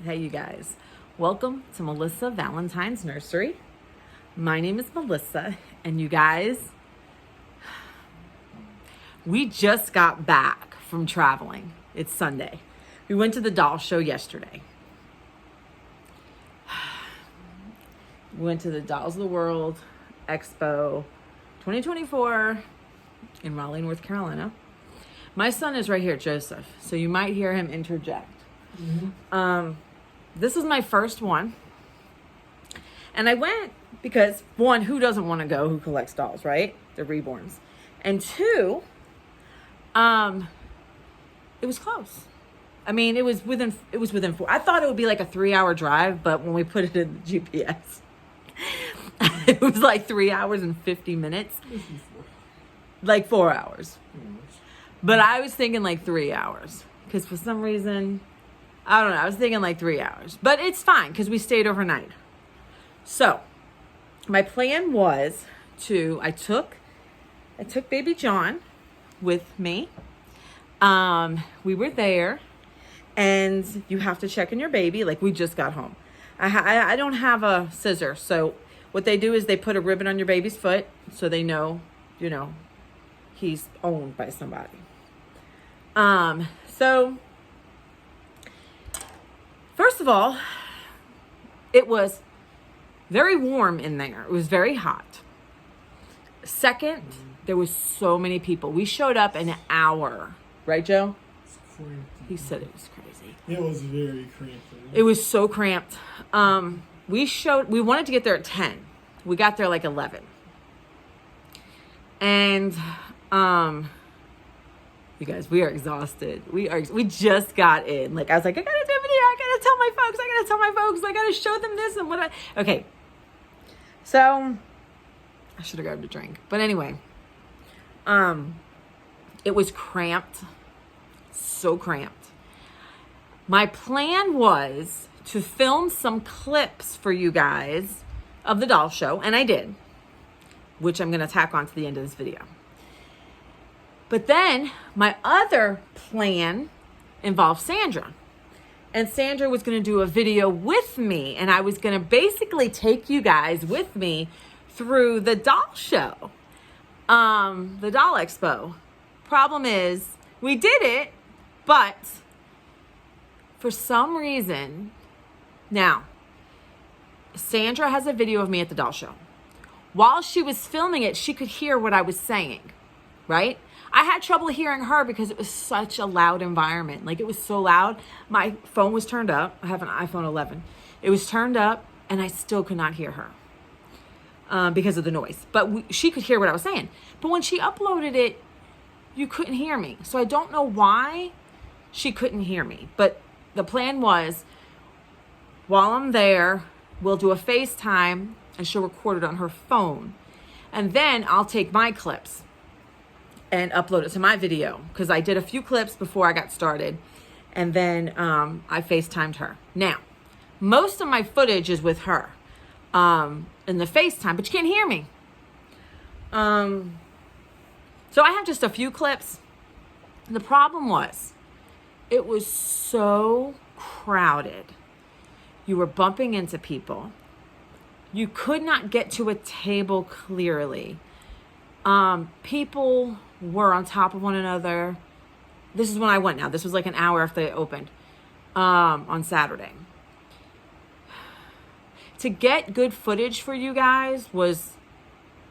Hey, you guys. Welcome to Melissa Valentine's Nursery. My name is Melissa, and you guys, we just got back from traveling. It's Sunday. We went to the doll show yesterday. We went to the Dolls of the World Expo 2024 in Raleigh, North Carolina. My son is right here, Joseph, so you might hear him interject. This is my first one. And I went because, one, who doesn't want to go who collects dolls, right? They're reborns. And two, it was close. I mean, it was within 4. I thought it would be like a 3-hour drive, but when we put it in the GPS, it was like 3 hours and 50 minutes. Like 4 hours. But I was thinking like 3 hours. Because for some reason, I don't know, I was thinking like 3 hours. But it's fine because we stayed overnight. So, my plan was I took baby John with me. We were there. And you have to check in your baby. Like, we just got home. I don't have a scissor. So, what they do is they put a ribbon on your baby's foot. So they know, he's owned by somebody. So, first of all, it was very warm in there. It was very hot. Second, there was so many people. We showed up an hour. Right, Joe? He said it was crazy. It was very cramped. It was so cramped. We wanted to get there at 10. We got there like 11. And, you guys, we are exhausted. We just got in. Like, I was like, I gotta do a video. I gotta tell my folks. I gotta show them this and what okay. So, I should have grabbed a drink. But anyway, it was cramped. So cramped. My plan was to film some clips for you guys of the doll show, and I did, which I'm going to tack on to the end of this video. But then my other plan involved Sandra, and Sandra was going to do a video with me, and I was going to basically take you guys with me through the doll show, the DollExpo. Problem is, we did it, but for some reason, now, Sandra has a video of me at the doll show. While she was filming it, she could hear what I was saying, right? I had trouble hearing her because it was such a loud environment. Like, it was so loud. My phone was turned up. I have an iPhone 11. It was turned up, and I still could not hear her because of the noise. But she could hear what I was saying. But when she uploaded it, you couldn't hear me. So I don't know why she couldn't hear me. But the plan was, while I'm there, we'll do a FaceTime and she'll record it on her phone. And then I'll take my clips and upload it to my video. Because I did a few clips before I got started. And then I FaceTimed her. Now, most of my footage is with her in the FaceTime, but you can't hear me. So I have just a few clips. The problem was, it was so crowded. You were bumping into people. You could not get to a table clearly. People were on top of one another. This is when I went now. This was like an hour after they opened on Saturday. To get good footage for you guys was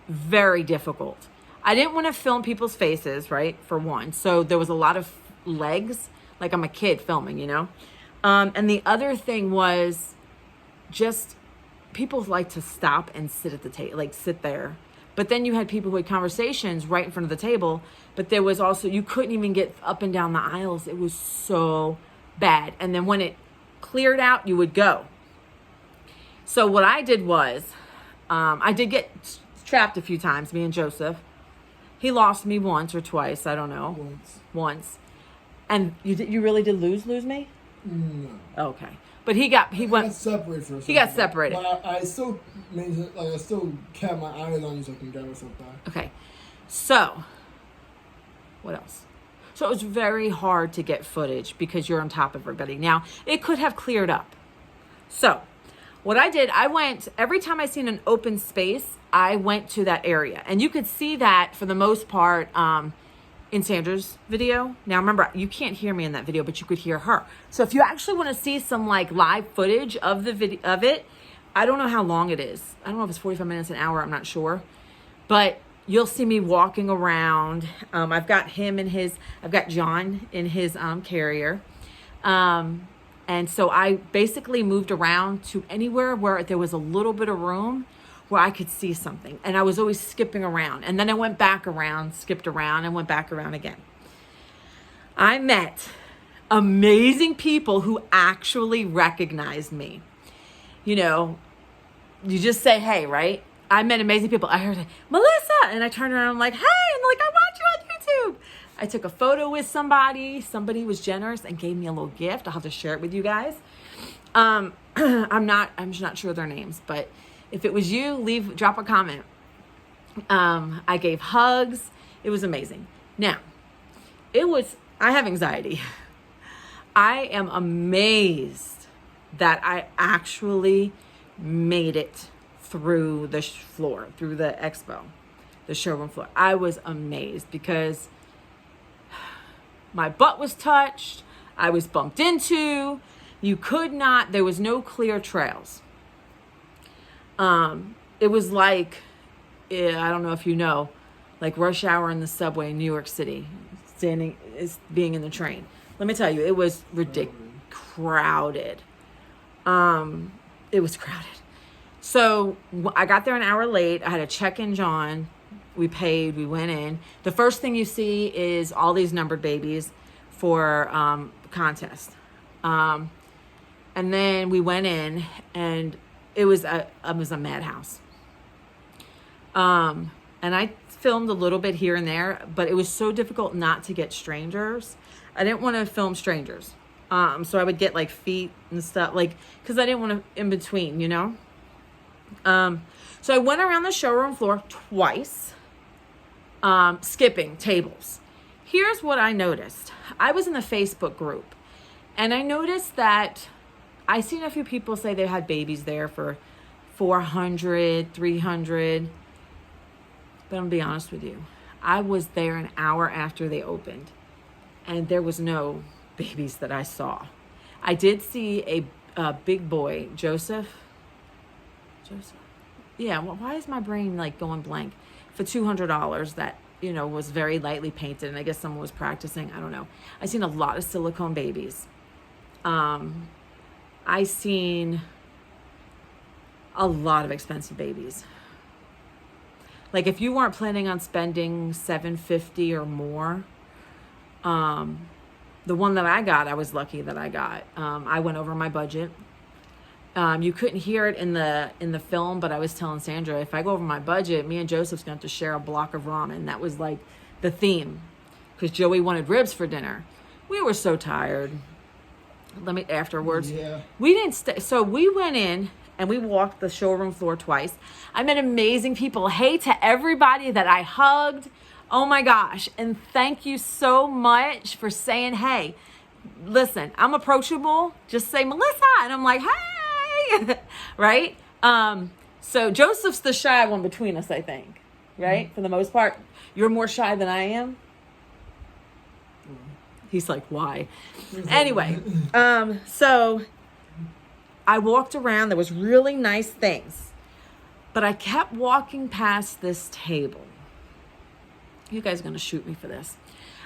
very difficult. I didn't want to film people's faces, right, for one. So there was a lot of legs, like I'm a kid filming, And the other thing was just people like to stop and sit at the table, like sit there. But then you had people who had conversations right in front of the table. But there was also, you couldn't even get up and down the aisles. It was so bad. And then when it cleared out, you would go. So what I did was, I did get trapped a few times, me and Joseph. He lost me once or twice. I don't know. Once. And you really did lose me? No. Okay. But he got separated for a second. He got separated. But I still kept my eyes on you so I can get myself back. Okay. So, what else? So it was very hard to get footage because you're on top of everybody. Now, it could have cleared up. So what I did, I went, every time I seen an open space, I went to that area. And you could see that for the most part in Sandra's video. Now remember, you can't hear me in that video, but you could hear her. So if you actually want to see some like live footage of the video of it, I don't know how long it is. I don't know if it's 45 minutes, an hour, I'm not sure. But you'll see me walking around. I've got John in his carrier. And so I basically moved around to anywhere where there was a little bit of room where I could see something. And I was always skipping around. And then I went back around, skipped around, and went back around again. I met amazing people who actually recognized me. You know, you just say, hey, right? I met amazing people. I heard, Melissa, and I turned around and I'm like, hey, and they're like, I watch you on YouTube. I took a photo with somebody. Somebody was generous and gave me a little gift. I'll have to share it with you guys. I'm just not sure their names, but if it was you, drop a comment. I gave hugs. It was amazing. Now, I have anxiety. I am amazed that I actually made it through the floor, through the expo, the showroom floor. I was amazed because my butt was touched. I was bumped into. There was no clear trails. It was like, I don't know if you know, like rush hour in the subway in New York City, being in the train. Let me tell you, it was ridiculous, crowded. It was crowded. So I got there an hour late. I had to check in John. We paid, we went in. The first thing you see is all these numbered babies for contest. And then we went in and it was a madhouse. And I filmed a little bit here and there, but it was so difficult not to get strangers. I didn't want to film strangers. So I would get like feet and stuff, like, cause I didn't want to in between, you know? So I went around the showroom floor twice, skipping tables. Here's what I noticed. I was in the Facebook group and I noticed that I seen a few people say they had babies there for 400, 300. But I'm gonna be honest with you. I was there an hour after they opened and there was no babies that I saw. I did see a big boy, Joseph. Yeah, well, why is my brain like going blank? For $200 that, you know, was very lightly painted and I guess someone was practicing. I don't know. I seen a lot of silicone babies. I seen a lot of expensive babies. Like if you weren't planning on spending $750 or more, the one that I got, I was lucky that I got. I went over my budget. You couldn't hear it in the film, but I was telling Sandra, if I go over my budget, me and Joseph's going to have to share a block of ramen. That was like the theme because Joey wanted ribs for dinner. We were so tired. Afterwards, yeah. We didn't stay. So we went in and we walked the showroom floor twice. I met amazing people. Hey to everybody that I hugged. Oh my gosh. And thank you so much for saying, hey, listen, I'm approachable. Just say Melissa. And I'm like, hey, right? So Joseph's the shy one between us, I think, right? For the most part, you're more shy than I am. He's like, why? Anyway, so I walked around. There was really nice things, but I kept walking past this table. You guys are going to shoot me for this.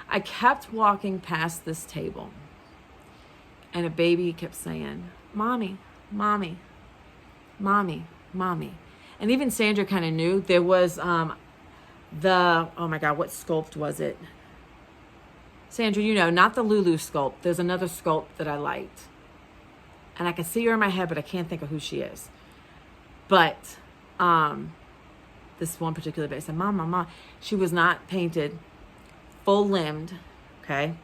I kept walking past this table and a baby kept saying, mommy, mommy, mommy, mommy. And even Sandra kind of knew. There was oh my God, what sculpt was it? Sandra, you know, not the Lulu sculpt. There's another sculpt that I liked. And I can see her in my head, but I can't think of who she is. But this one particular baby said, Mom, she was not painted, full-limbed, okay?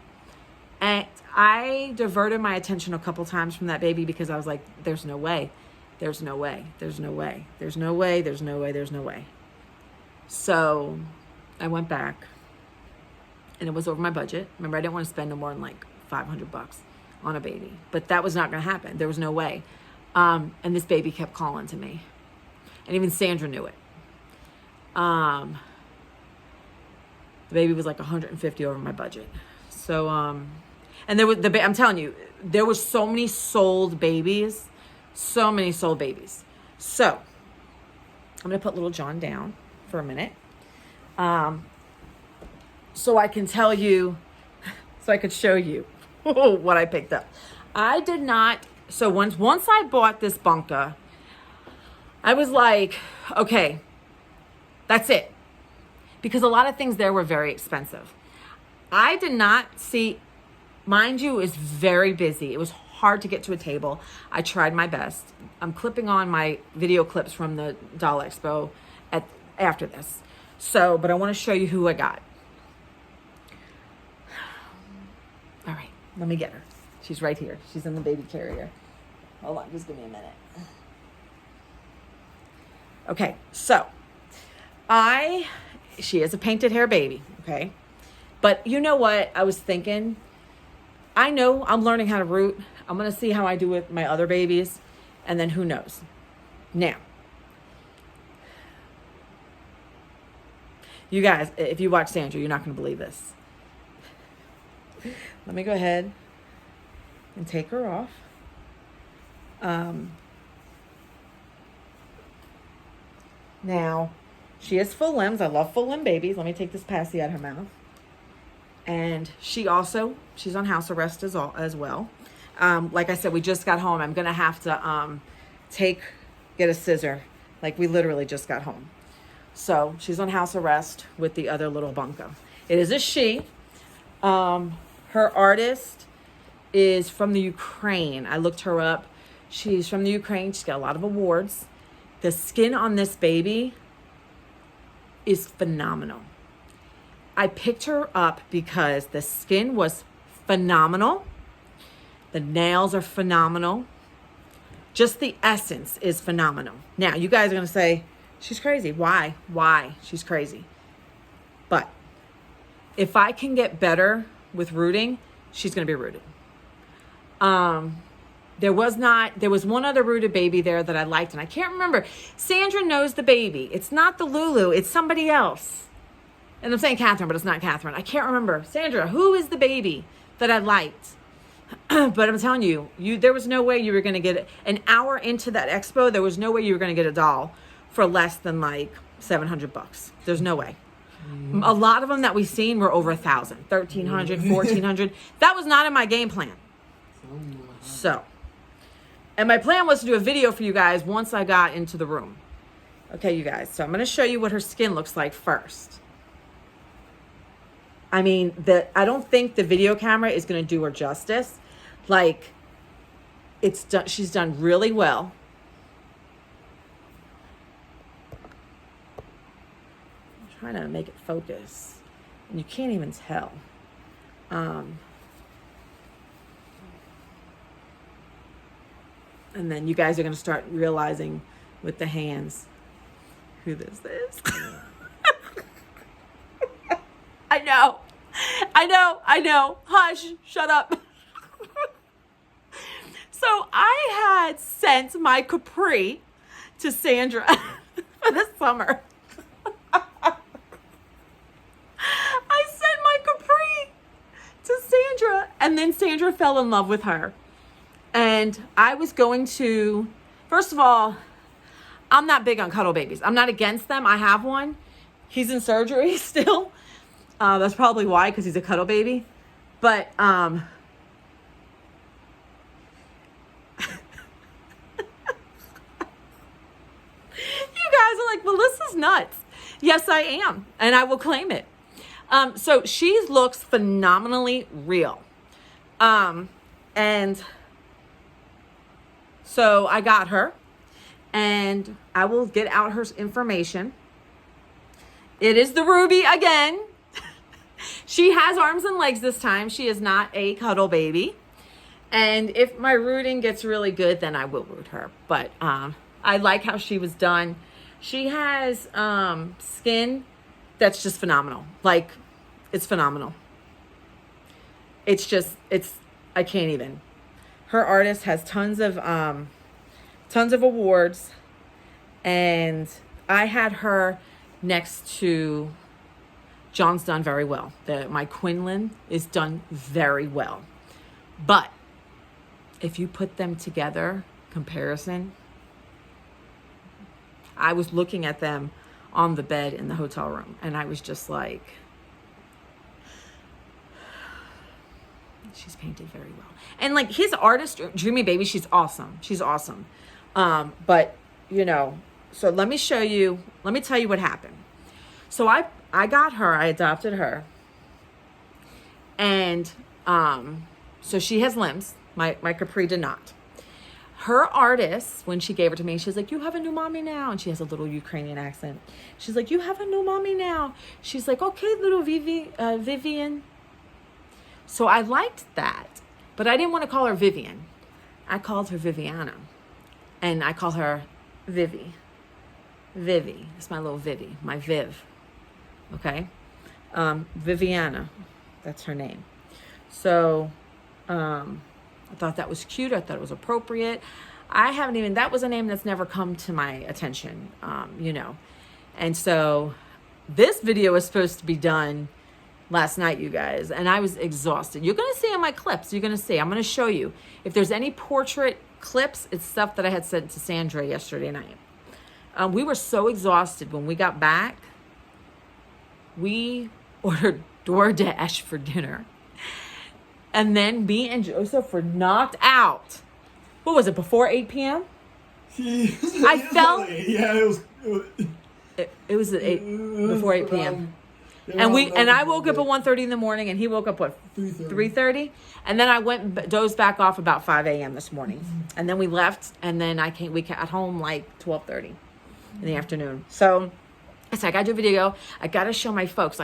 And I diverted my attention a couple times from that baby because I was like, there's no way. There's no way. There's no way. There's no way. There's no way. There's no way. So I went back. and it was over my budget. Remember, I didn't want to spend no more than like $500 on a baby, but that was not going to happen. There was no way. And this baby kept calling to me, and even Sandra knew it. The baby was like 150 over my budget. So, and there was I'm telling you, there were so many sold babies, so many sold babies. So I'm going to put little John down for a minute. So I can tell you, so I could show you what I picked up. I did not, so once I bought this bunka, I was like, okay, that's it. Because a lot of things there were very expensive. I did not see, mind you, it was very busy. It was hard to get to a table. I tried my best. I'm clipping on my video clips from the DollExpo after this. So, but I want to show you who I got. All right, let me get her. She's right here. She's in the baby carrier. Hold on, just give me a minute. Okay, so she is a painted hair baby, okay? But you know what I was thinking? I know I'm learning how to root. I'm going to see how I do with my other babies, and then who knows. Now, you guys, if you watch Sandra, you're not going to believe this. Let me go ahead and take her off. Now, she has full limbs. I love full limb babies. Let me take this passy out of her mouth. And she's on house arrest as well. Like I said, we just got home. I'm going to have to get a scissor. Like, we literally just got home. So she's on house arrest with the other little bunko. It is a she. Her artist is from the Ukraine. I looked her up. She's from the Ukraine. She's got a lot of awards. The skin on this baby is phenomenal. I picked her up because the skin was phenomenal. The nails are phenomenal. Just the essence is phenomenal. Now, you guys are going to say, she's crazy. Why? She's crazy. But if I can get better with rooting, she's going to be rooted. There was one other rooted baby there that I liked, and I can't remember. Sandra knows the baby. It's not the Lulu. It's somebody else. And I'm saying Catherine, but it's not Catherine. I can't remember. Sandra, who is the baby that I liked? But I'm telling you, there was no way you were going to get it. An hour into that expo, there was no way you were going to get a doll for less than like $700. There's no way. Mm-hmm. A lot of them that we've seen were over 1,000, 1,300, 1,400. That was not in my game plan. So, and my plan was to do a video for you guys once I got into the room. Okay, you guys. So I'm going to show you what her skin looks like first. I mean, I don't think the video camera is going to do her justice. Like, she's done really well. I'm trying to make it focus, and you can't even tell. And then you guys are going to start realizing with the hands who this is. I know. Hush, shut up. So I had sent my Capri to Sandra for this summer. I sent my Capri to Sandra, and then Sandra fell in love with her. And I was going to, first of all, I'm not big on cuddle babies. I'm not against them. I have one. He's in surgery still. That's probably why, because he's a cuddle baby. But you guys are like, Melissa's nuts. Yes, I am. And I will claim it. So she looks phenomenally real. And so I got her, and I will get out her information. It is the Ruby again. She has arms and legs this time. She is not a cuddle baby. And if my rooting gets really good, then I will root her. But I like how she was done. She has skin that's just phenomenal. Like, it's phenomenal. it's just, I can't even. Her artist has tons of awards, and I had her next to, John's done very well. My Quinlan is done very well. But if you put them together, comparison, I was looking at them on the bed in the hotel room, and I was just like, she's painted very well. And like his artist, Dreamy Baby, she's awesome. She's awesome. But you know, so let me tell you what happened. So I got her, I adopted her. And so she has limbs. My Capri did not. Her artist, when she gave her to me, she's like, you have a new mommy now. And she has a little Ukrainian accent. She's like, you have a new mommy now. She's like, okay, little Vivian. So I liked that. But I didn't want to call her Vivian. I called her Viviana. And I call her Vivi. Vivi. It's my little Vivi. My Viv. Okay? Viviana. That's her name. So, I thought that was cute. I thought it was appropriate. That was a name that's never come to my attention, you know. And so this video was supposed to be done last night, you guys, and I was exhausted. You're going to see in my clips, I'm going to show you. If there's any portrait clips, it's stuff that I had sent to Sandra yesterday night. We were so exhausted when we got back. We ordered DoorDash for dinner. And then me and Joseph were knocked out. What was it, before 8 p.m.? I felt... Yeah, it was... It was at 8, before 8 p.m. And I woke up at 1:30 in the morning, and he woke up, what, 3:30? And then I went dozed back off about 5 a.m. this morning. And then we left, and then we got home like 12:30 in the afternoon. So I said, I got to do a video. I got to show my folks.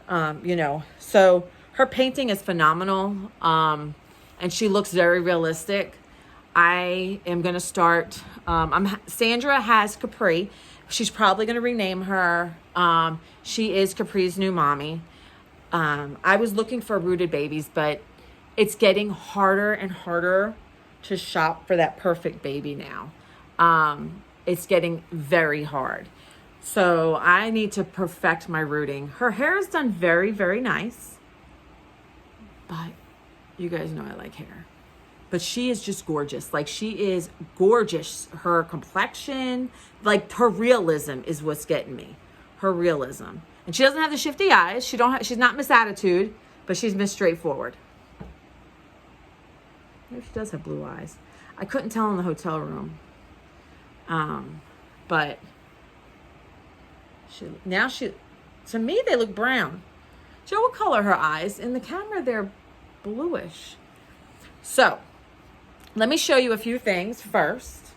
You know, so... Her painting is phenomenal, and she looks very realistic. I am going to start, Sandra has Capri. She's probably going to rename her. She is Capri's new mommy. I was looking for rooted babies, but it's getting harder and harder to shop for that perfect baby now. It's getting very hard. So I need to perfect my rooting. Her hair is done very, very nice. But you guys know I like hair. But she is just gorgeous. Like, she is gorgeous. Her complexion, like, her realism is what's getting me. Her realism. And she doesn't have the shifty eyes. She's not Miss Attitude, but she's Miss Straightforward. Maybe she does have blue eyes. I couldn't tell in the hotel room. But to me, they look brown. Joe, what color are her eyes? In the camera, they're bluish. So, let me show you a few things first.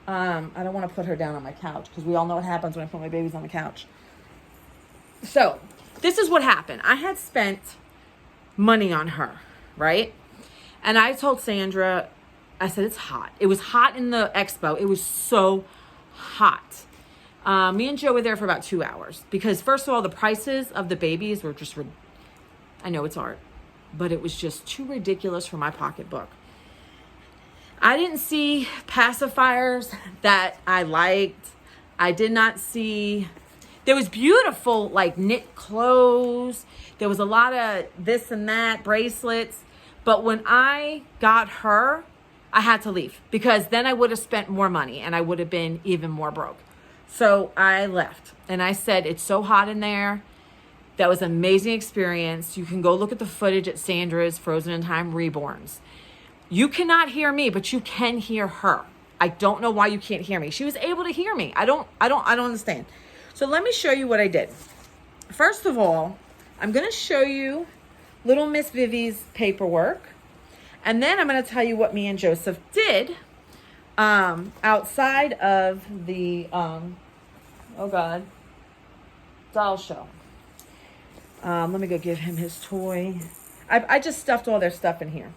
I don't want to put her down on my couch because we all know what happens when I put my babies on the couch. So, this is what happened. I had spent money on her, right? And I told Sandra, I said, it's hot. It was hot in the expo. It was so hot. Me and Joe were there for about 2 hours because, first of all, the prices of the babies were just, I know it's art, but it was just too ridiculous for my pocketbook. I didn't see pacifiers that I liked. I did not see, there was beautiful like knit clothes. There was a lot of this and that, bracelets. But when I got her, I had to leave because then I would have spent more money and I would have been even more broke. So I left and I said, it's so hot in there. That was an amazing experience. You can go look at the footage at Sandra's Frozen in Time Reborns. You cannot hear me, but you can hear her. I don't know why you can't hear me. She was able to hear me. I don't understand. So let me show you what I did. First of all, I'm going to show you little Miss Vivi's paperwork. And then I'm going to tell you what me and Joseph did outside of the, doll show. Let me go give him his toy. I just stuffed all their stuff in here.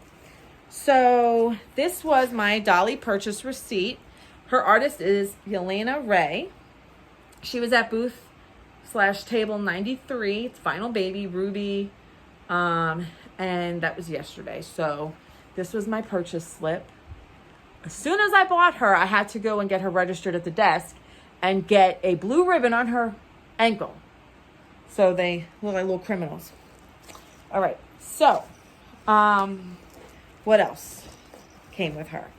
So this was my Dolly purchase receipt. Her artist is Yelena Ray. She was at booth /table 93. It's Final Baby, Ruby, And that was yesterday. So this was my purchase slip. As soon as I bought her, I had to go and get her registered at the desk and get a blue ribbon on her ankle. So they look like little criminals. All right. So, what else came with her?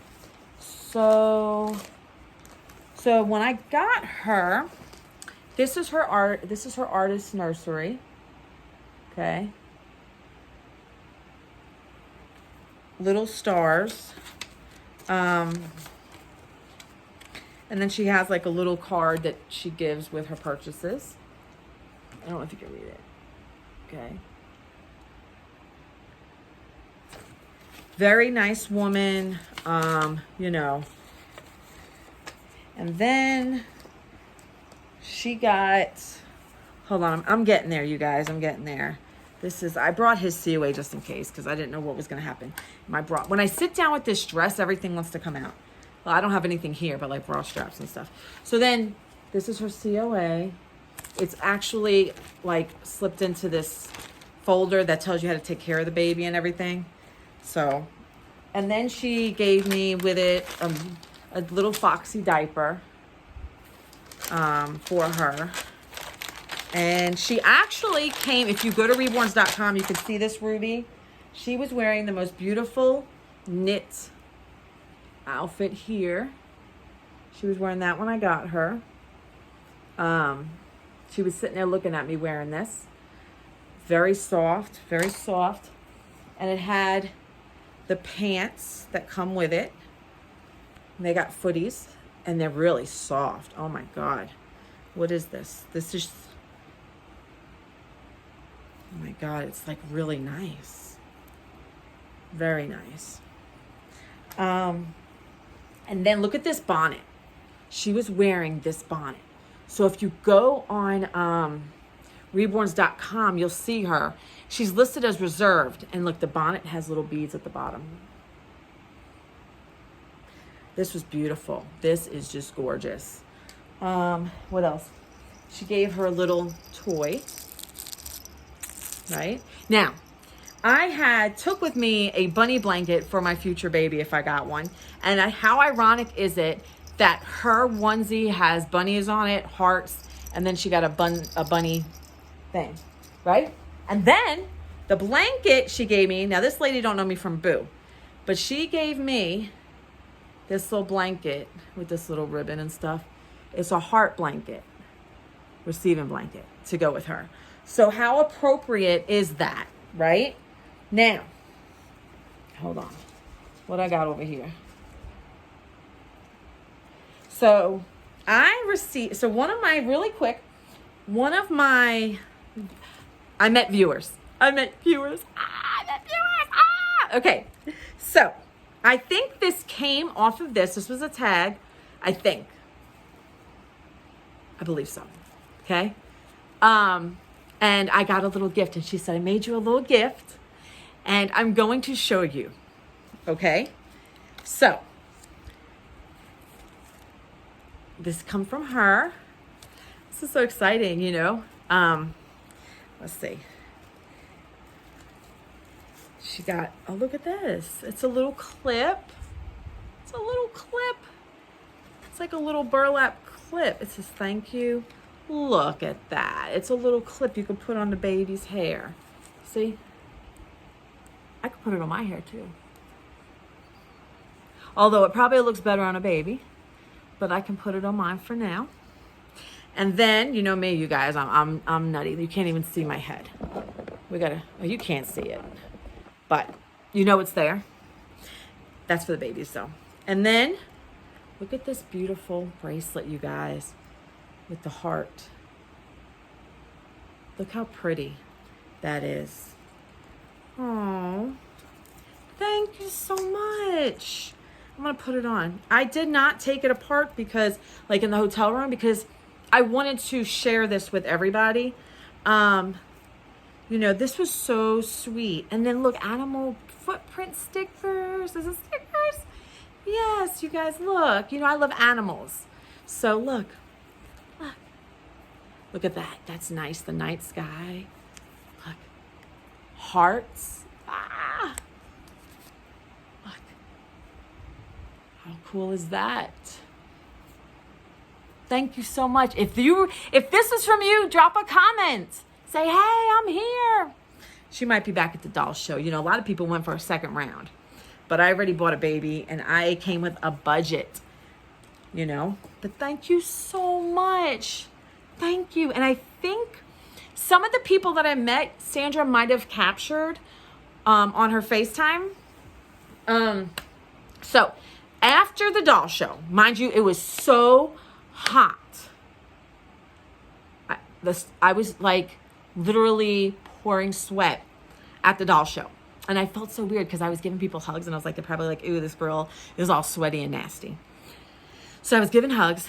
So when I got her, this is her artist nursery. Okay. Little stars. And then she has like a little card that she gives with her purchases. I don't know if you can read it. Okay. Very nice woman, you know. And then she got, hold on, I'm getting there, you guys. I'm getting there. I brought his COA just in case because I didn't know what was going to happen. When I sit down with this dress, everything wants to come out. Well, I don't have anything here, but like bra straps and stuff. So then this is her COA. It's actually like slipped into this folder that tells you how to take care of the baby and everything. So, and then she gave me with it a little Foxy diaper for her. And she actually came, if you go to reborns.com, you can see this, Ruby. She was wearing the most beautiful knit outfit here. She was wearing that when I got her. She was sitting there looking at me wearing this. Very soft, very soft. And it had the pants that come with it. And they got footies, and they're really soft. Oh my God. What is this? This is, oh my God, it's like really nice. Very nice. And then look at this bonnet. She was wearing this bonnet. So if you go on reborns.com, you'll see her. She's listed as reserved. And look, the bonnet has little beads at the bottom. This was beautiful. This is just gorgeous. What else? She gave her a little toy. Right? Now, I took with me a bunny blanket for my future baby if I got one. And how ironic is it that her onesie has bunnies on it, hearts, and then she got a bunny thing, right? And then the blanket she gave me, now this lady don't know me from Boo, but she gave me this little blanket with this little ribbon and stuff. It's a heart blanket, receiving blanket to go with her. So how appropriate is that, right? Now, hold on. What I got over here? So I received, one of my I met viewers. Okay. So I think this came off of this. This was a tag. I believe so. Okay. And I got a little gift, and she said, I made you a little gift and I'm going to show you. Okay. So this come from her. This is so exciting, you know. Let's see. She got, oh, look at this. It's a little clip. It's like a little burlap clip. It says, thank you. Look at that. It's a little clip you can put on the baby's hair. See? I could put it on my hair too. Although it probably looks better on a baby. But I can put it on mine for now. And then, you know me, you guys, I'm nutty. You can't even see my head. You can't see it. But you know it's there. That's for the babies though. And then, look at this beautiful bracelet, you guys, with the heart. Look how pretty that is. Oh, thank you so much. I'm going to put it on. I did not take it apart because, like in the hotel room, because I wanted to share this with everybody. You know, this was so sweet. And then look, animal footprint stickers. Is it stickers? Yes, you guys, look. You know, I love animals. So look. Look at that. That's nice. The night sky. Look. hearts. Ah, look. How cool is that? Thank you so much. If this is from you, drop a comment. Say, hey, I'm here. She might be back at the doll show. You know, a lot of people went for a second round, but I already bought a baby and I came with a budget, you know, but thank you so much. Thank you. And I think some of the people that I met, Sandra might have captured on her FaceTime. So after the doll show, mind you, it was so hot. I was like literally pouring sweat at the doll show. And I felt so weird because I was giving people hugs and I was like, they're probably like, ooh, this girl is all sweaty and nasty. So I was giving hugs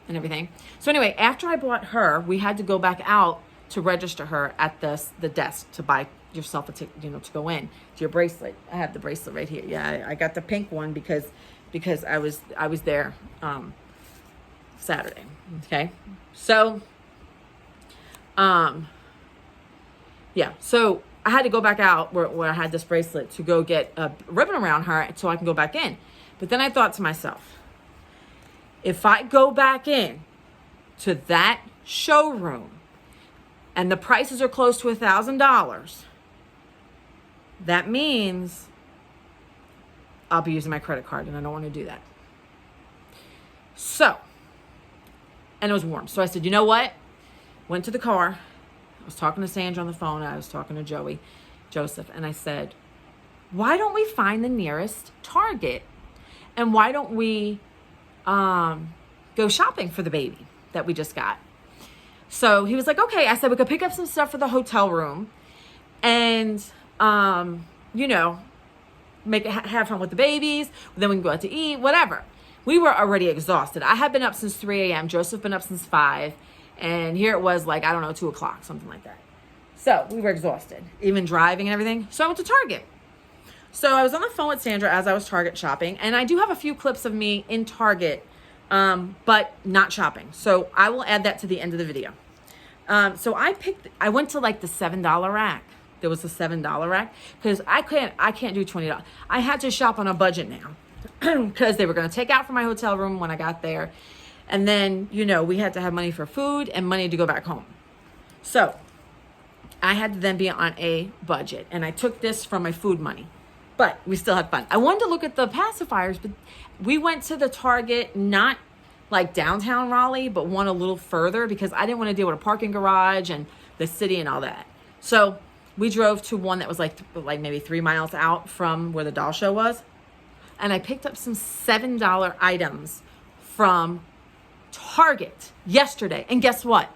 and everything. So anyway, after I bought her, we had to go back out to register her at the desk to buy yourself a ticket, you know, to go in to your bracelet. I have the bracelet right here. Yeah, I got the pink one because I was there Saturday. Okay. So yeah, so I had to go back out where I had this bracelet to go get a ribbon around her so I can go back in. But then I thought to myself, if I go back in to that showroom and the prices are close to $1,000, that means I'll be using my credit card and I don't want to do that. So, and it was warm. So I said, you know what? Went to the car. I was talking to Sandra on the phone. I was talking to Joseph, and I said, why don't we find the nearest Target? And why don't we go shopping for the baby that we just got? So he was like, okay. I said, we could pick up some stuff for the hotel room and, you know, have fun with the babies. Then we can go out to eat, whatever. We were already exhausted. I had been up since 3 a.m. Joseph been up since 5. And here it was like, I don't know, 2 o'clock, something like that. So we were exhausted, even driving and everything. So I went to Target. So I was on the phone with Sandra as I was Target shopping. And I do have a few clips of me in Target, but not shopping. So I will add that to the end of the video. So I went to like the $7 rack. There was a $7 rack because I can't do $20. I had to shop on a budget now because they were going to take out from my hotel room when I got there. And then, you know, we had to have money for food and money to go back home. So I had to then be on a budget. And I took this from my food money. But we still had fun. I wanted to look at the pacifiers, but we went to the Target, not like downtown Raleigh, but one a little further because I didn't want to deal with a parking garage and the city and all that. So we drove to one that was like maybe 3 miles out from where the doll show was. And I picked up some $7 items from Target yesterday. And guess what?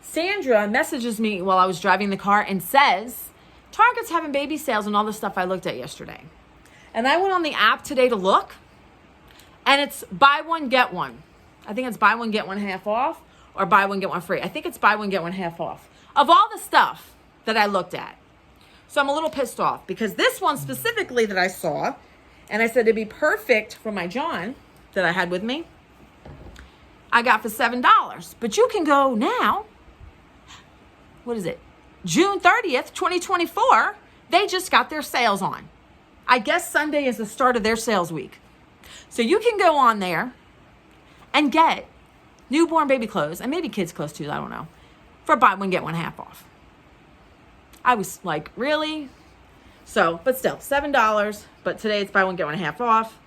Sandra messages me while I was driving the car and says, Target's having baby sales and all the stuff I looked at yesterday. And I went on the app today to look, and it's buy one, get one. I think it's buy one, get one half off, or buy one, get one free. I think it's buy one, get one half off of all the stuff that I looked at. So I'm a little pissed off because this one specifically that I saw, and I said it'd be perfect for my John that I had with me, I got for $7. But you can go now. What is it? June 30th, 2024. They just got their sales on. I guess Sunday is the start of their sales week. So you can go on there and get newborn baby clothes and maybe kids clothes too, I don't know, for buy one, get one half off. I was like, really? So, but still, $7. But today it's buy one, get one half off.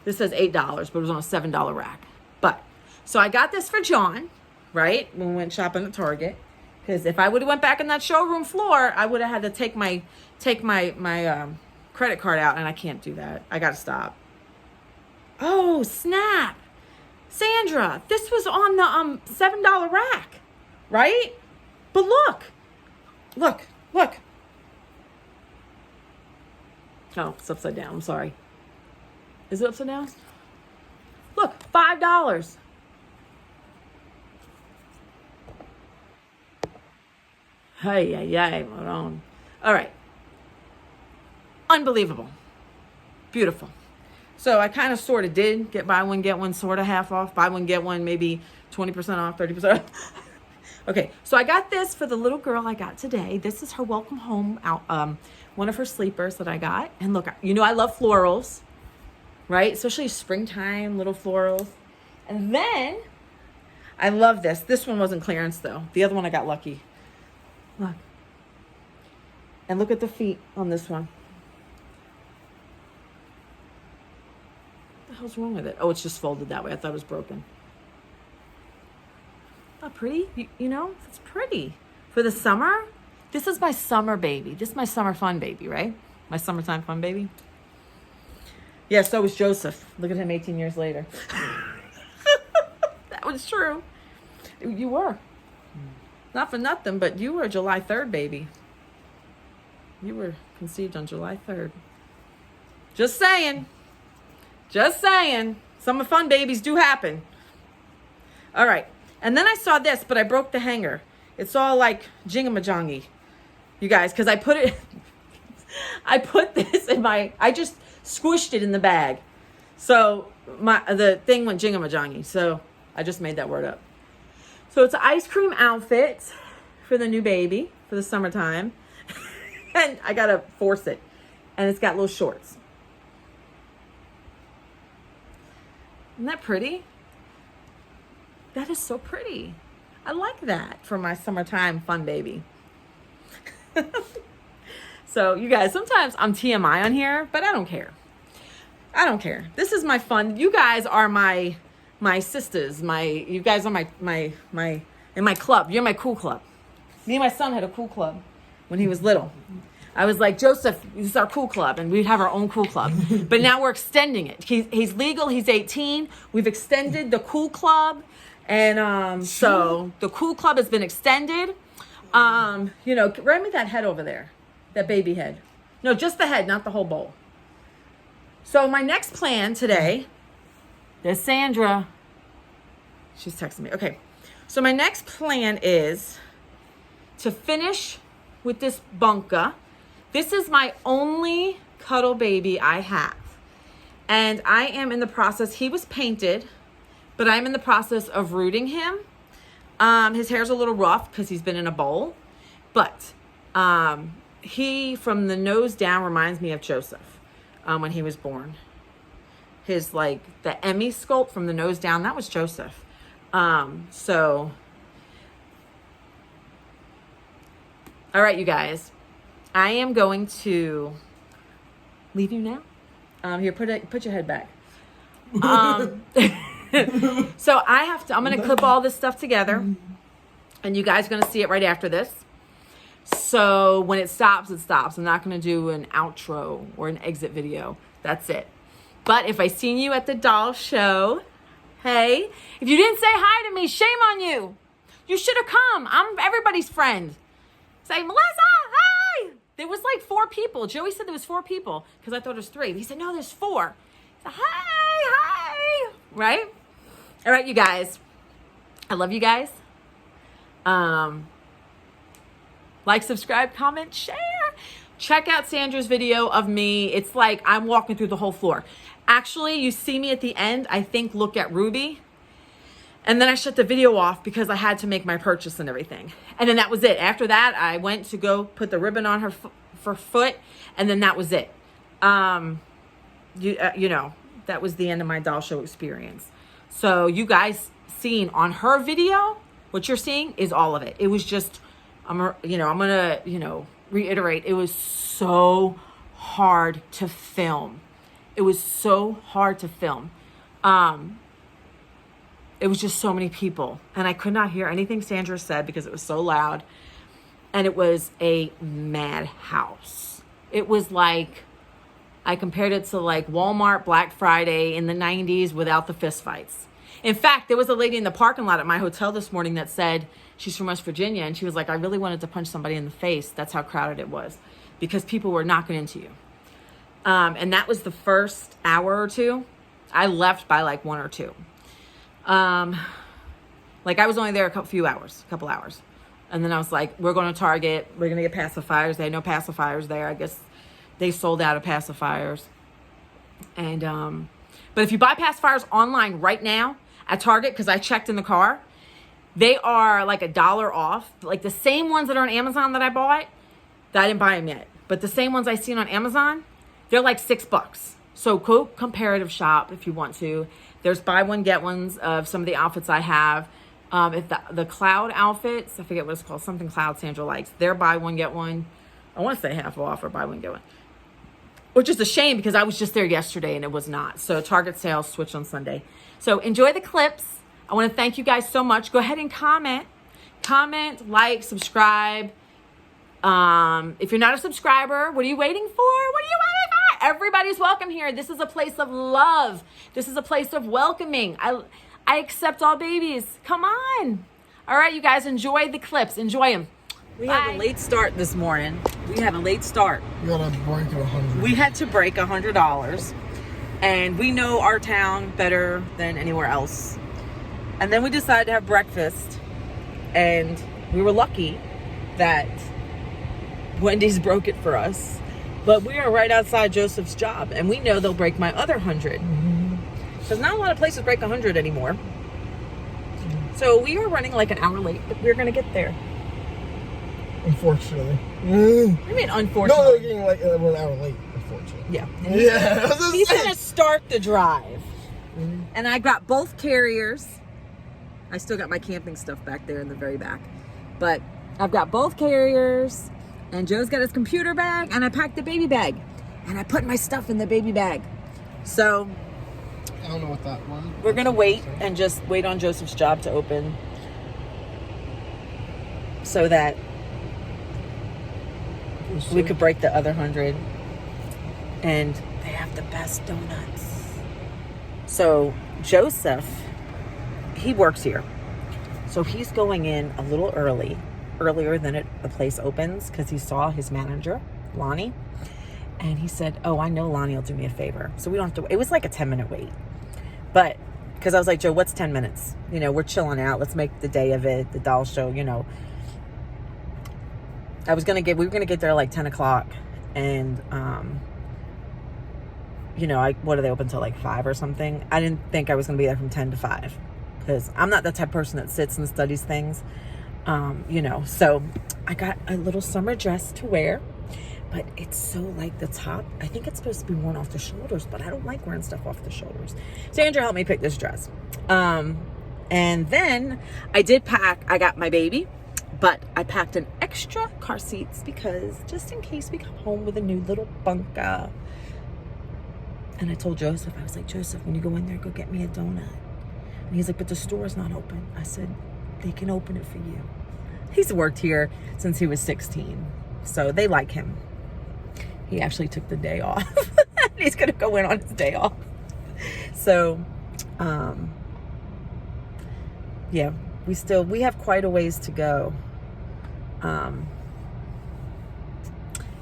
This says $8, but it was on a $7 rack. But so I got this for John, right? When we went shopping at Target. Because if I would have went back on that showroom floor, I would have had to take my credit card out, and I can't do that. I got to stop. Oh, snap. Sandra, this was on the $7 rack, right? But look. Oh, it's upside down. I'm sorry. Is it upside down? Look, $5. Hey, hold on. All right. Unbelievable. Beautiful. So I kind of sort of did get buy one, get one sort of half off. Buy one, get one, maybe 20% off, 30% off. Okay, so I got this for the little girl I got today. This is her welcome home out, one of her sleepers that I got. And look, you know I love florals, right? Especially springtime, little florals. And then I love this. This one wasn't clearance though. The other one I got lucky. Look. And look at the feet on this one. What the hell's wrong with it? Oh, it's just folded that way. I thought it was broken. Not pretty? You know, it's pretty. For the summer, this is my summer baby. This is my summer fun baby, right? My summertime fun baby. Yeah, so was Joseph. Look at him 18 years later. That was true. You were. Not for nothing, but you were a July 3rd baby. You were conceived on July 3rd. Just saying. Just saying. Summer fun babies do happen. All right. And then I saw this, but I broke the hanger. It's all like jingamajongy, you guys, because I put this in I just squished it in the bag. So the thing went jingamajongy. So I just made that word up. So it's an ice cream outfit for the new baby for the summertime. And I got to force it. And it's got little shorts. Isn't that pretty? That is so pretty. I like that for my summertime fun baby. So you guys, sometimes I'm TMI on here, but I don't care. I don't care. This is my fun. You guys are my sisters. You guys are my in my club. You're my cool club. Me and my son had a cool club when he was little. I was like, Joseph, this is our cool club, and we'd have our own cool club. But now we're extending it. He's legal. He's 18. We've extended the cool club. And so the cool club has been extended. You know, write me that head over there, that baby head. No, just the head, not the whole bowl. So my next plan today, there's Sandra. She's texting me. Okay. So my next plan is to finish with this bunka. This is my only cuddle baby I have. And I am in the process. He was painted, but I'm in the process of rooting him. His hair's a little rough because he's been in a bowl. But he, from the nose down, reminds me of Joseph when he was born. His, like, the Emmy sculpt from the nose down, that was Joseph. So, all right, you guys. I am going to leave you now. Here, put your head back. So I'm going to clip all this stuff together, and you guys are going to see it right after this. So when it stops, it stops. I'm not going to do an outro or an exit video. That's it. But if I seen you at the doll show, hey, if you didn't say hi to me, shame on you. You should have come. I'm everybody's friend. Say, Melissa, hi. There was like 4 people. Joey said there was 4 people because I thought it was 3. He said, no, there's 4. I said, hi. Right? All right, you guys. I love you guys. Like, subscribe, comment, share. Check out Sandra's video of me. It's like I'm walking through the whole floor. Actually, you see me at the end, I think, look at Ruby. And then I shut the video off because I had to make my purchase and everything. And then that was it. After that, I went to go put the ribbon on her foot. And then that was it. You know, that was the end of my doll show experience. So you guys seeing on her video, what you're seeing is all of it. It was just, I'm going to, reiterate. It was so hard to film. It was so hard to film. It was just so many people, and I could not hear anything Sandra said because it was so loud, and it was a madhouse. It was like, I compared it to like Walmart Black Friday in the 90s without the fist fights. In fact, there was a lady in the parking lot at my hotel this morning that said she's from West Virginia, and she was like, I really wanted to punch somebody in the face. That's how crowded it was because people were knocking into you. And that was the first hour or two. I left by like 1 or 2. Like I was only there a couple hours. And then I was like, we're going to Target. We're going to get pacifiers. They had no pacifiers there. I guess they sold out of pacifiers. And, but if you buy pacifiers online right now at Target, because I checked in the car, They are like $1 off. Like the same ones that are on Amazon that I bought, I didn't buy them yet. But the same ones I seen on Amazon, they're like $6. So go comparative shop if you want to. There's buy one, get ones of some of the outfits I have. If the cloud outfits, I forget what it's called, something cloud Sandra likes. They're buy one, get one. I want to say half off or buy one, get one. Which is a shame because I was just there yesterday and it was not. So Target sales switched on Sunday. So enjoy the clips. I want to thank you guys so much. Go ahead and comment. Comment, like, subscribe. If you're not a subscriber, what are you waiting for? What are you waiting for? Everybody's welcome here. This is a place of love. This is a place of welcoming. I accept all babies. Come on. All right, you guys, enjoy the clips. Enjoy them. We had a late start this morning. We had a late start. You gotta break it 100. We had to break $100. And we know our town better than anywhere else. And then we decided to have breakfast. And we were lucky that Wendy's broke it for us. But we are right outside Joseph's job. And we know they'll break my other 100. Because not a lot of places break 100 anymore. So we are running like an hour late. But we're going to get there. Unfortunately. I mean, unfortunately. No, they're getting like we're an hour late, unfortunately. Yeah. Yeah. He's going to start the drive. And I got both carriers. I still got my camping stuff back there in the very back. But I've got both carriers. And Joe's got his computer bag. And I packed the baby bag. And I put my stuff in the baby bag. So I don't know what that was. we're going to wait and just wait on Joseph's job to open. So that we could break the other 100. And they have the best donuts. So Joseph, he works here. So he's going in a little earlier than the place opens because he saw his manager, Lonnie. And he said, oh, I know Lonnie will do me a favor. So we don't have to, it was like a 10-minute wait. But, because I was like, Joe, what's 10 minutes? You know, we're chilling out. Let's make the day of it, the doll show, you know. We were going to get there like 10 o'clock. And, you know, what do they open till like 5 or something? I didn't think I was going to be there from 10 to 5. Because I'm not the type of person that sits and studies things. You know, so I got a little summer dress to wear. But it's so like the top, I think it's supposed to be worn off the shoulders, but I don't like wearing stuff off the shoulders. Sandra helped me pick this dress. And then I did pack, I got my baby, but I packed an extra car seats because just in case we come home with a new little bunker. And I told Joseph, I was like, Joseph, when you go in there, go get me a donut. And he's like, but the store's not open. I said, they can open it for you. He's worked here since he was 16. So they like him. He actually took the day off. He's going to go in on his day off. So, yeah, we have quite a ways to go.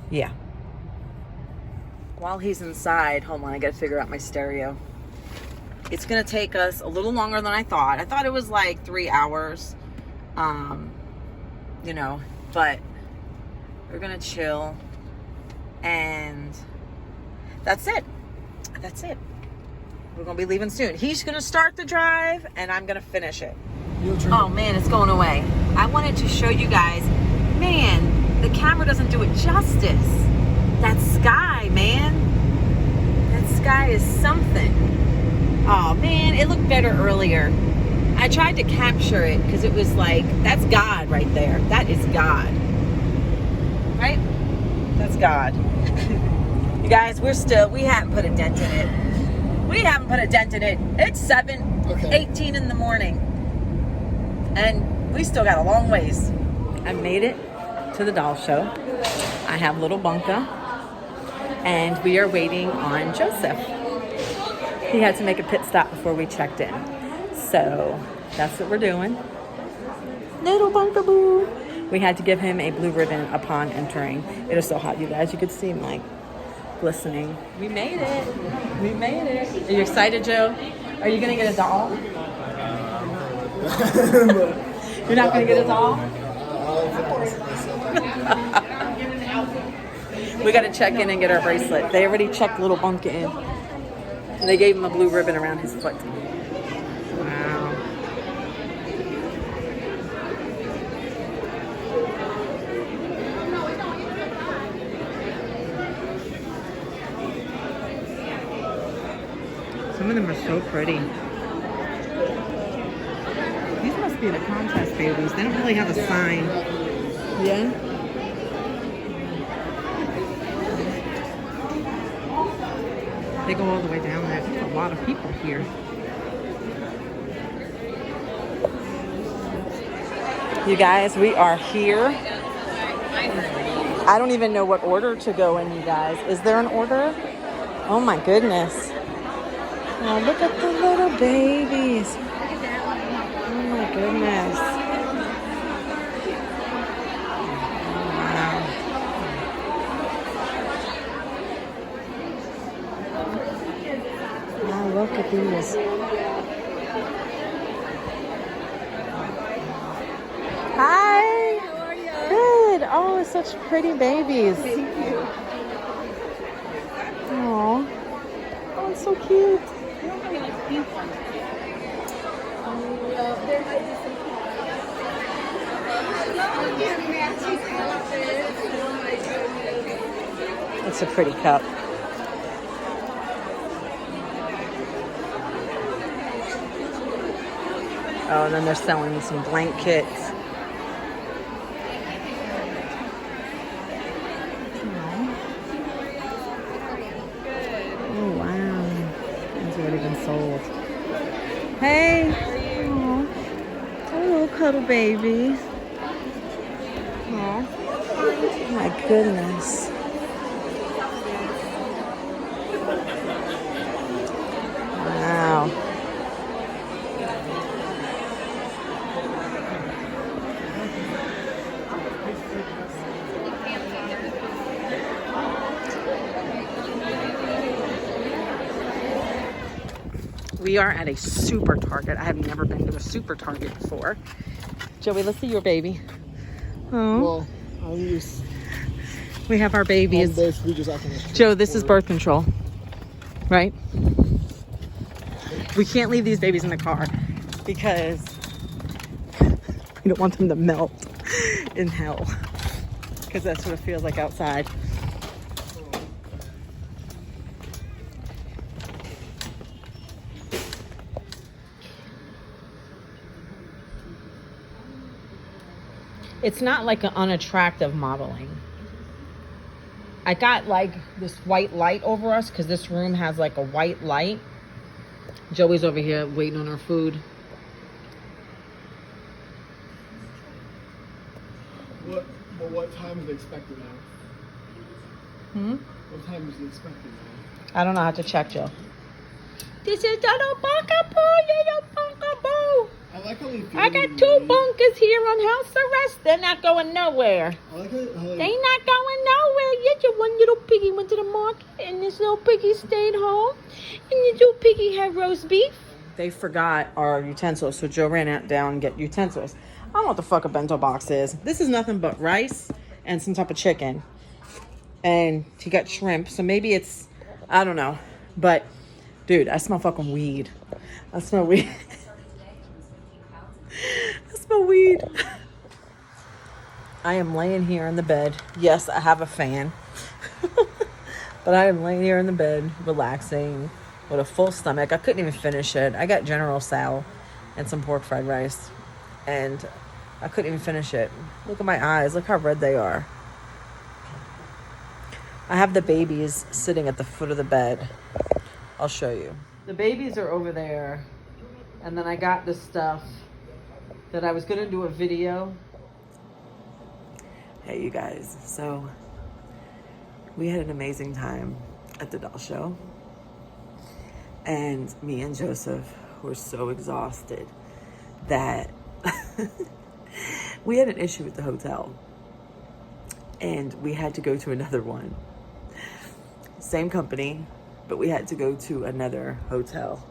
Yeah. While he's inside, hold on, I got to figure out my stereo. It's going to take us a little longer than I thought. I thought it was like 3 hours, you know, but we're going to chill. And that's it. That's it. We're going to be leaving soon. He's going to start the drive and I'm going to finish it. Oh man, it's going away. I wanted to show you guys, man, the camera doesn't do it justice. That sky, man. That sky is something. Oh man, it looked better earlier. I tried to capture it because it was like, that's God right there. That is God. Right? That's God. You guys, we haven't put a dent in it. We haven't put a dent in it. It's 7:18 in the morning. And we still got a long ways. I made it to the doll show. I have little Bunka. And we are waiting on Joseph. He had to make a pit stop before we checked in. So that's what we're doing. Little Bunka Boo. We had to give him a blue ribbon upon entering. It was so hot, you guys. You could see him like glistening. We made it. We made it. Are you excited, Joe? Are you going to get a doll? You're not going to get a doll? We got to check in and get our bracelet. They already checked little Bunka in. And they gave him a blue ribbon around his foot. Wow. Some of them are so pretty. These must be the contest babies. They don't really have a sign. Yeah? They go all the way down there. There's a lot of people here. You guys, we are here. I don't even know what order to go in, you guys. Is there an order? Oh my goodness. Oh, look at the little babies. Oh my goodness. Wow. Wow, look at these. Hi. How are you? Good. Oh, such pretty babies. Thank you. Oh, it's so cute. I don't really like pink ones. There might be some matching outfits. Oh my goodness. It's a pretty cup. Oh, and then they're selling some blankets. Oh, wow. It's already been sold. Hey. Oh, little cuddle baby. Oh, my goodness. Wow. We are at a super Target. I have never been to a super Target before. Joey, let's see your baby. Oh, Well, I'm used. we have our babies. We just acting this. Joe, this is birth control, right? We can't leave these babies in the car because we don't want them to melt in hell. Because that's what it feels like outside. It's not like an unattractive modeling. I got like this white light over us because this room has like a white light. Joey's over here waiting on her food. What time is it expected now? What time is it expected now? I don't know how to check, Joe. This is little bunkaboo. I like how they feel. I got two bunkers here on house arrest. They're not going nowhere. I like how They not going nowhere. Yet your one little piggy went to the market and this little piggy stayed home. And your little piggy had roast beef. They forgot our utensils, so Joe ran out down and get utensils. I don't know what the fuck a bento box is. This is nothing but rice and some type of chicken. And he got shrimp, so maybe it's, I don't know. But, dude, I smell fucking weed. I smell weed. I smell weed. I am laying here in the bed. Yes, I have a fan. But I am laying here in the bed, relaxing, with a full stomach. I couldn't even finish it. I got General Sal and some pork fried rice. And I couldn't even finish it. Look at my eyes. Look how red they are. I have the babies sitting at the foot of the bed. I'll show you. The babies are over there. And then I got this stuff that I was going to do a video. Hey, you guys. So, we had an amazing time at the doll show. And me and Joseph were so exhausted that we had an issue with the hotel. And we had to go to another one. Same company, but we had to go to another hotel.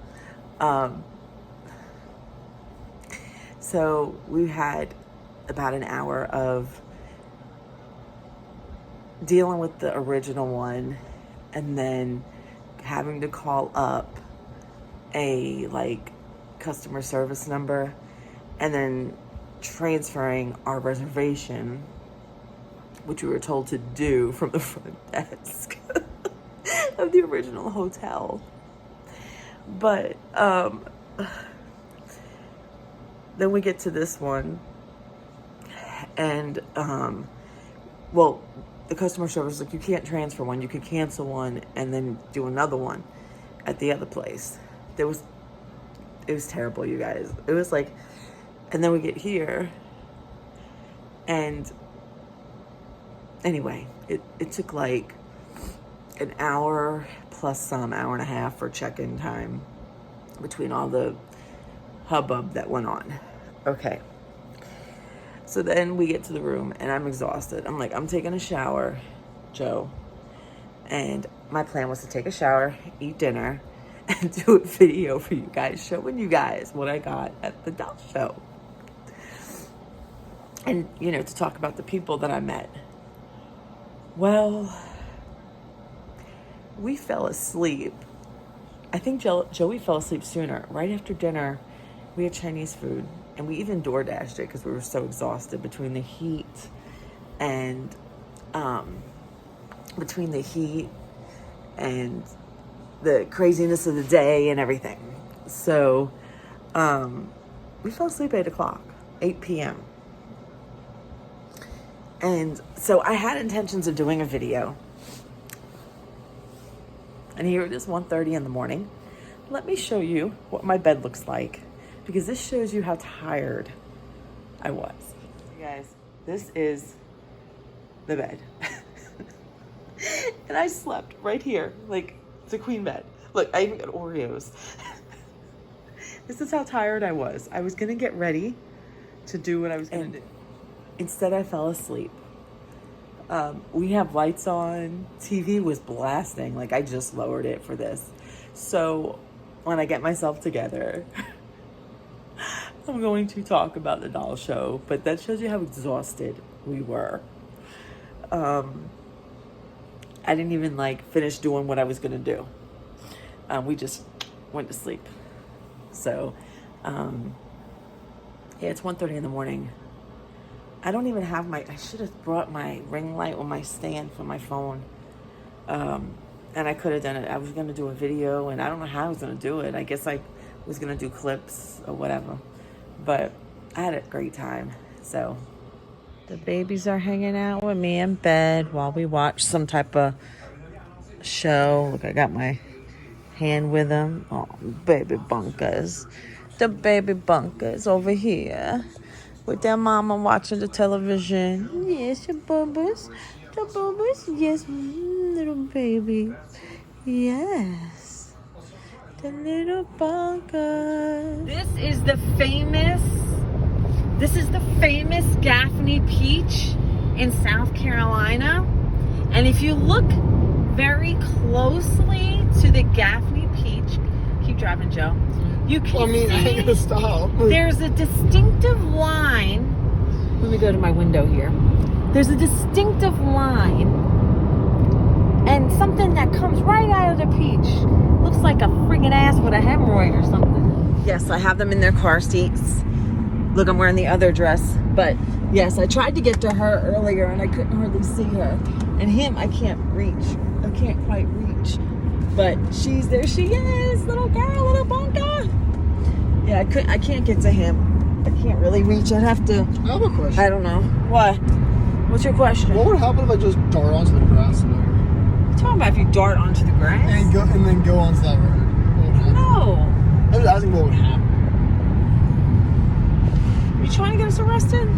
So we had about an hour of dealing with the original one and then having to call up a customer service number and then transferring our reservation, which we were told to do from the front desk of the original hotel. But then we get to this one, and well, the customer service was like, you can't transfer one, you could cancel one and then do another one at the other place. It was terrible, you guys. It was like, and then we get here, and anyway, it took like an hour plus some, hour and a half for check-in time between all the hubbub that went on. Okay. So then we get to the room and I'm exhausted. I'm like, I'm taking a shower, Joe. And my plan was to take a shower, eat dinner, and do a video for you guys, showing you guys what I got at the doll show. And, you know, to talk about the people that I met. Well, we fell asleep. I think Joey fell asleep sooner. Right after dinner, we had Chinese food. And we even DoorDashed it because we were so exhausted between the heat and the craziness of the day and everything. So we fell asleep at 8 p.m. And so I had intentions of doing a video. And here it is, 1:30 in the morning. Let me show you what my bed looks like, because this shows you how tired I was. You guys, this is the bed. And I slept right here, like it's a queen bed. Look, I even got Oreos. This is how tired I was. I was gonna get ready to do what I was gonna do. Instead, I fell asleep. We have lights on. TV was blasting. Like, I just lowered it for this. So when I get myself together, I'm going to talk about the doll show, but that shows you how exhausted we were. I didn't even finish doing what I was gonna do. We just went to sleep. So, yeah, it's 1:30 in the morning. I don't even have I should have brought my ring light or my stand for my phone. And I could have done it. I was gonna do a video, and I don't know how I was gonna do it. I guess I was gonna do clips or whatever. But I had a great time. So the babies are hanging out with me in bed while we watch some type of show. Look, I got my hand with them. Oh, baby bunkers. The baby bunkers over here with their mama watching the television. Yes, your bubbles. The bubbles. Yes, little baby. Yes. The little bunker. This is the famous Gaffney Peach in South Carolina. And if you look very closely to the Gaffney Peach, keep driving, Joe. You can see I ain't gonna stop. There's a distinctive line. Let me go to my window here. There's a distinctive line and something that comes right out of the peach. Looks like a friggin' ass with a hemorrhoid or something. Yes, I have them in their car seats. Look, I'm wearing the other dress. But yes, I tried to get to her earlier and I couldn't hardly see her. And him, I can't reach. I can't quite reach. But she's there. She is, little girl, little bunker. Yeah, I can't get to him. I can't really reach. I'd have to. I have a question. I don't know. What? What's your question? What would happen if I just dart onto the grass there? What are you talking about if you dart onto the grass? And then go onto that road? What would happen? No. I was asking what would happen. Are you trying to get us arrested?